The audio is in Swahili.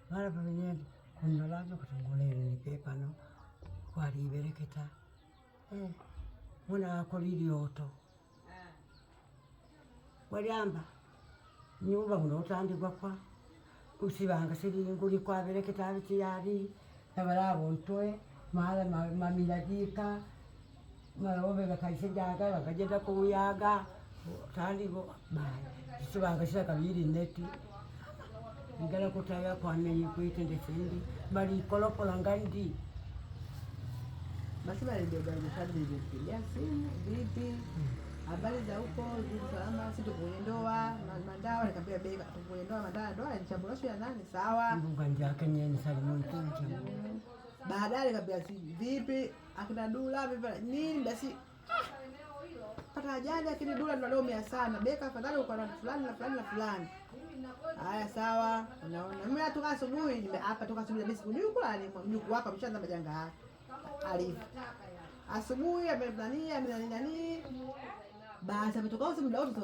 mara pamenye kunalazo kutongolele ni pepa no kwali bereketa muna kolili oto waliamba nyumba muno utandikwa kwa usibanga siringuli kwa bereketa biti yali nabalabo ntwe mara mamiladika mara obega kaise jaga bakagenda kuyaga tandiko bye usibanga sira kabiri neti ngala kutaya kwa menye kuitende sendi bali kolokola ngandi basi bali beba vipi ya simu vipi habari za huko ziko salama sisi tukuye ndoa mandawa nikamwambia beba tukuye ndoa mandawa ndoa ni chambulasho ya nani sawa mbunga njake nyeni salimu tunja baadaye nikamwambia vipi akina Dula vipi nini basi pata ajali lakini Dula ndo leo 100 beka afadhali uko na fulani na fulani na fulani. Haya sawa, unaona mimi atoka asubuhi hapa toka asubuhi basi kujuku ali mjuku hapa mshaanza majanga alifu. Asubuhi amenani basi ametoka usiku muda wote